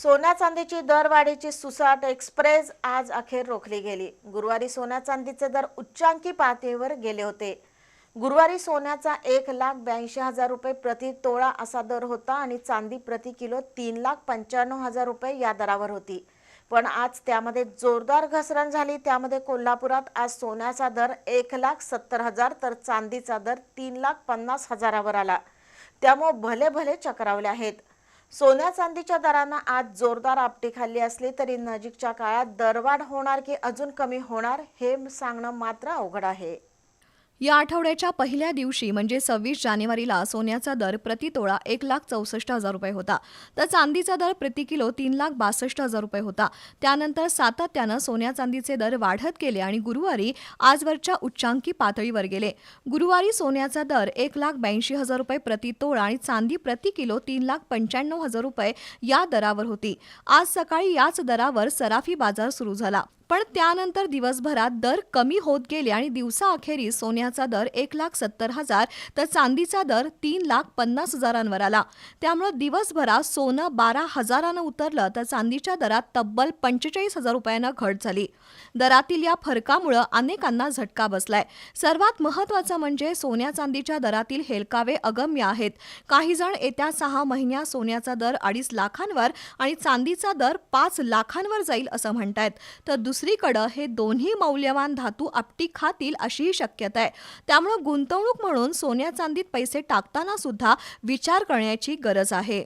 सोन्या चांदीची दरवाढीची सुसाट एक्सप्रेस आज अखेर रोखली गेली। गुरुवारी सोन्या चांदीचे दर उच्चांकी पातळीवर गेले होते। गुरुवारी सोन्याचा 1,82,000 रुपये प्रति तोळा असा दर होता आणि चांदी प्रति किलो 3,95,000 रुपये या दरावर होती। पण आज त्यामध्ये जोरदार घसरण झाली। त्यामध्ये कोल्हापुरात आज सोन्याचा दर 1,70,000 तर चांदीचा दर 3,50,000वर आला। त्यामुळे भले भले चक्रावले आहेत। सोन्या चांदीच्या दरांना आज जोरदार आपटी खाल्ली असली तरी नजीकच्या काळात दरवाढ होणार की अजून कमी होणार हे सांगणं मात्र अवघड आहे। या आठवड्याच्या पहिल्या दिवशी म्हणजे 26 जानेवारीला सोन्याचा दर प्रति तोळा 1,64,000 रुपये होता, तर चांदीचा दर प्रति किलो 3,62,000 रुपये होता। त्यानंतर सातत्यानं सोन्या चांदीचे दर वाढत गेले आणि गुरुवारी आजवरच्या उच्चांकी पातळीवर गेले। गुरुवारी सोन्याचा दर 1,82,000 रुपये प्रति तोळा आणि चांदी प्रति किलो 3,95,000 रुपये या दरावर होती। आज सकाळी याच दरावर सराफी बाजार सुरू झाला, पण त्यानंतर दिवसभरात दर कमी होत गेले आणि दिवसाअखेरीस सोन्याचा दर 1,70,000 तर चांदीचा दर 3,50,000वर आला। त्यामुळे दिवसभरात सोनं 12,000नं उतरलं तर चांदीच्या दरात तब्बल 45,000 रुपयांना घट झाली। दरातील या फरकामुळे अनेकांना झटका बसलाय। सर्वात महत्त्वाचं म्हणजे सोन्या चांदीच्या दरातील हेलकावे अगम्य आहेत। काही जण येत्या 6 महिन्यात सोन्याचा दर 2.5 लाखांवर आणि चांदीचा दर 5 लाखांवर जाईल असं म्हणतायत, तर दुसरीकडे हे दोन्ही मौल्यवान धातू आपटी खातील अशीही शक्यता आहे। त्यामुळे गुंतवणूक म्हणून सोन्या चांदीत पैसे टाकताना सुद्धा विचार करण्याची गरज आहे।